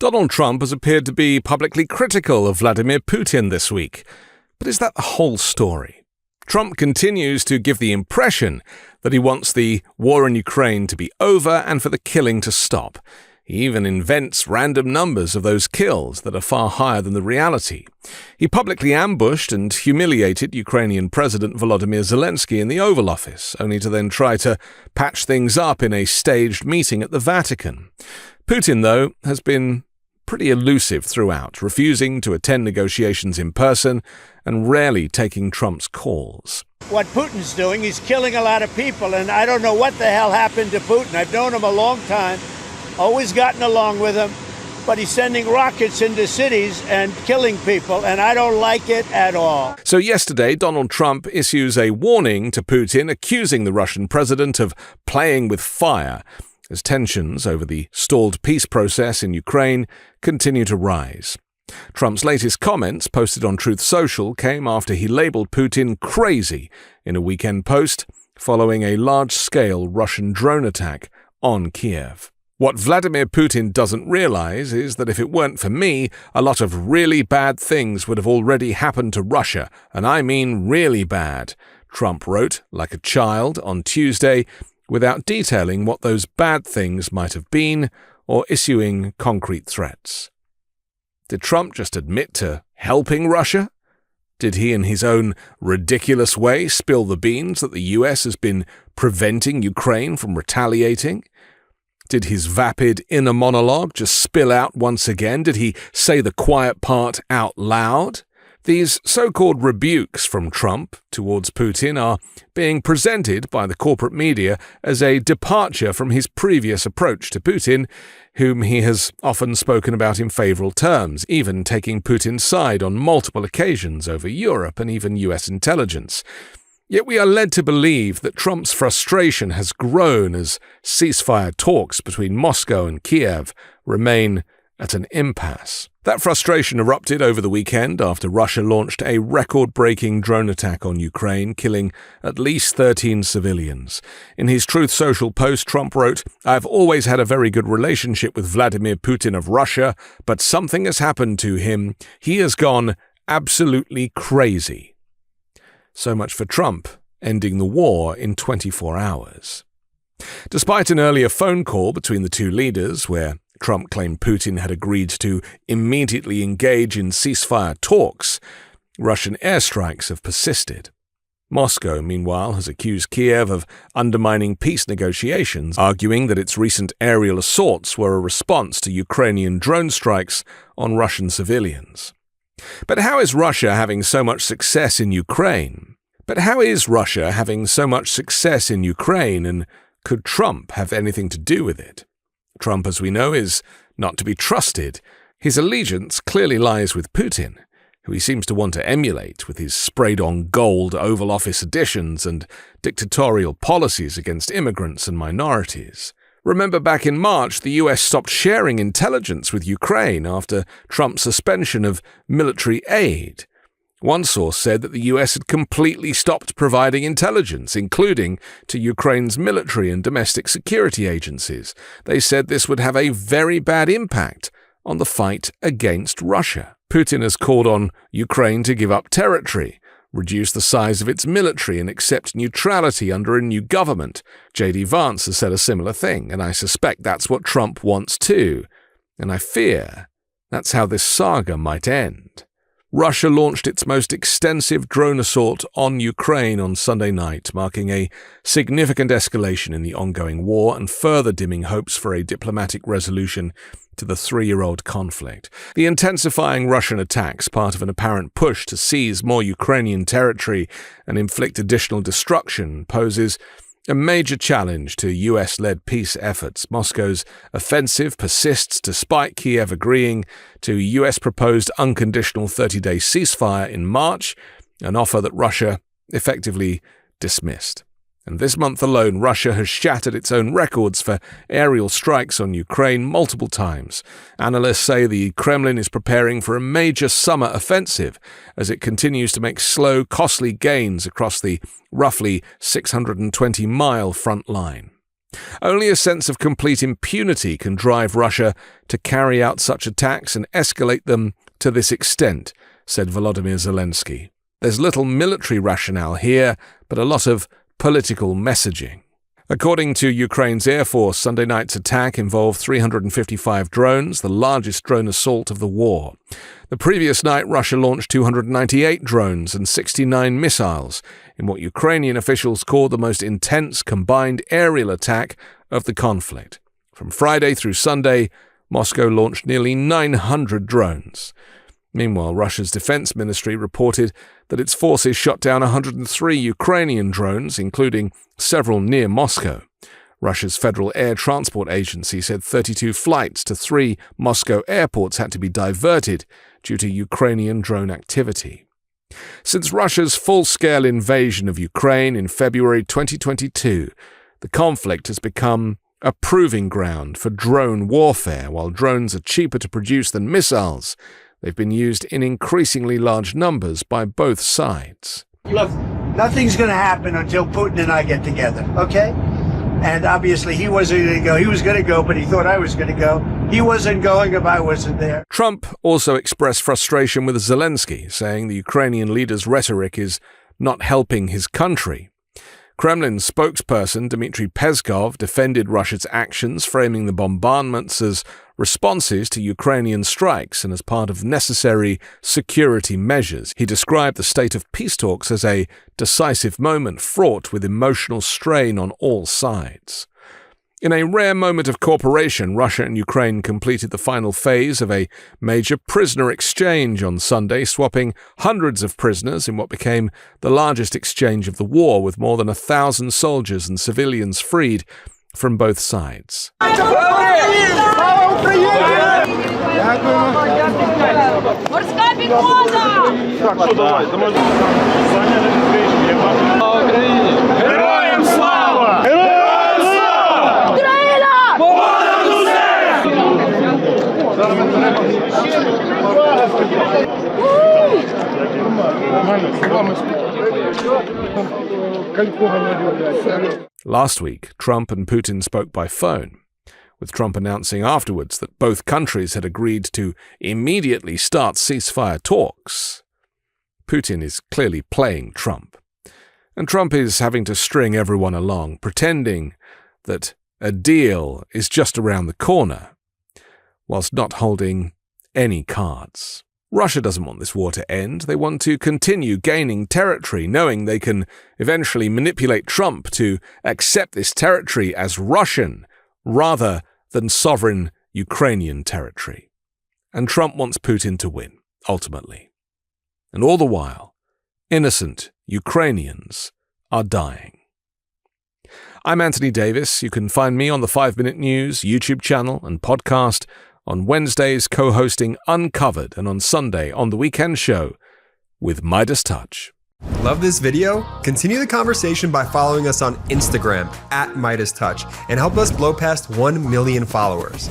Donald Trump has appeared to be publicly critical of Vladimir Putin this week. But is that the whole story? Trump continues to give the impression that he wants the war in Ukraine to be over and for the killing to stop. He even invents random numbers of those kills that are far higher than the reality. He publicly ambushed and humiliated Ukrainian President Volodymyr Zelensky in the Oval Office, only to then try to patch things up in a staged meeting at the Vatican. Putin, though, has been pretty elusive throughout, refusing to attend negotiations in person and rarely taking Trump's calls. What Putin's doing, he's killing a lot of people, and I don't know what the hell happened to Putin. I've known him a long time, always gotten along with him, but he's sending rockets into cities and killing people, and I don't like it at all. So yesterday, Donald Trump issues a warning to Putin, accusing the Russian president of playing with fire, as tensions over the stalled peace process in Ukraine continue to rise. Trump's latest comments, posted on Truth Social, came after he labeled Putin crazy in a weekend post following a large-scale Russian drone attack on Kiev. What Vladimir Putin doesn't realize is that if it weren't for me, a lot of really bad things would have already happened to Russia, and I mean really bad, Trump wrote, like a child, on Tuesday, without detailing what those bad things might have been or issuing concrete threats. Did Trump just admit to helping Russia? Did he, in his own ridiculous way, spill the beans that the US has been preventing Ukraine from retaliating? Did his vapid inner monologue just spill out once again? Did he say the quiet part out loud? These so-called rebukes from Trump towards Putin are being presented by the corporate media as a departure from his previous approach to Putin, whom he has often spoken about in favorable terms, even taking Putin's side on multiple occasions over Europe and even US intelligence. Yet we are led to believe that Trump's frustration has grown as ceasefire talks between Moscow and Kiev remain at an impasse. That frustration erupted over the weekend after Russia launched a record-breaking drone attack on Ukraine, killing at least 13 civilians. In his Truth Social post, Trump wrote, "I've always had a very good relationship with Vladimir Putin of Russia, but something has happened to him. He has gone absolutely crazy." So much for Trump ending the war in 24 hours. Despite an earlier phone call between the two leaders, where Trump claimed Putin had agreed to immediately engage in ceasefire talks, Russian airstrikes have persisted. Moscow, meanwhile, has accused Kiev of undermining peace negotiations, arguing that its recent aerial assaults were a response to Ukrainian drone strikes on Russian civilians. But how is Russia having so much success in Ukraine? And could Trump have anything to do with it? Trump, as we know, is not to be trusted. His allegiance clearly lies with Putin, who he seems to want to emulate with his sprayed-on gold Oval Office additions and dictatorial policies against immigrants and minorities. Remember back in March, the US stopped sharing intelligence with Ukraine after Trump's suspension of military aid. One source said that the US had completely stopped providing intelligence, including to Ukraine's military and domestic security agencies. They said this would have a very bad impact on the fight against Russia. Putin has called on Ukraine to give up territory, reduce the size of its military, and accept neutrality under a new government. J.D. Vance has said a similar thing, and I suspect that's what Trump wants too. And I fear that's how this saga might end. Russia launched its most extensive drone assault on Ukraine on Sunday night, marking a significant escalation in the ongoing war and further dimming hopes for a diplomatic resolution to the 3-year-old conflict. The intensifying Russian attacks, part of an apparent push to seize more Ukrainian territory and inflict additional destruction, poses a major challenge to US-led peace efforts. Moscow's offensive persists despite Kiev agreeing to US-proposed unconditional 30-day ceasefire in March, an offer that Russia effectively dismissed. And this month alone, Russia has shattered its own records for aerial strikes on Ukraine multiple times. Analysts say the Kremlin is preparing for a major summer offensive as it continues to make slow, costly gains across the roughly 620-mile front line. Only a sense of complete impunity can drive Russia to carry out such attacks and escalate them to this extent, said Volodymyr Zelensky. There's little military rationale here, but a lot of political messaging. According to Ukraine's Air Force, Sunday night's attack involved 355 drones, the largest drone assault of the war. The previous night, Russia launched 298 drones and 69 missiles in what Ukrainian officials called the most intense combined aerial attack of the conflict. From Friday through Sunday, Moscow launched nearly 900 drones. Meanwhile, Russia's defense ministry reported that its forces shot down 103 Ukrainian drones, including several near Moscow. Russia's Federal Air Transport Agency said 32 flights to 3 Moscow airports had to be diverted due to Ukrainian drone activity. Since Russia's full-scale invasion of Ukraine in February 2022, the conflict has become a proving ground for drone warfare. While drones are cheaper to produce than missiles, they've been used in increasingly large numbers by both sides. Look, nothing's going to happen until Putin and I get together, okay? And obviously he wasn't going to go. He was going to go, but he thought I was going to go. He wasn't going if I wasn't there. Trump also expressed frustration with Zelensky, saying the Ukrainian leader's rhetoric is not helping his country. Kremlin spokesperson Dmitry Peskov defended Russia's actions, framing the bombardments as responses to Ukrainian strikes and as part of necessary security measures. He described the state of peace talks as a decisive moment fraught with emotional strain on all sides. In a rare moment of cooperation, Russia and Ukraine completed the final phase of a major prisoner exchange on Sunday, swapping hundreds of prisoners in what became the largest exchange of the war, with more than 1,000 soldiers and civilians freed from both sides. Last week, Trump and Putin spoke by phone, with Trump announcing afterwards that both countries had agreed to immediately start ceasefire talks. Putin is clearly playing Trump, and Trump is having to string everyone along, pretending that a deal is just around the corner, whilst not holding any cards. Russia doesn't want this war to end. They want to continue gaining territory, knowing they can eventually manipulate Trump to accept this territory as Russian rather than sovereign Ukrainian territory. And Trump wants Putin to win, ultimately. And all the while, innocent Ukrainians are dying. I'm Anthony Davis. You can find me on the 5 Minute News YouTube channel and podcast, on Wednesdays co-hosting Uncovered, and on Sunday on The Weekend Show with MeidasTouch. Love this video? Continue the conversation by following us on Instagram @MeidasTouch and help us blow past 1 million followers.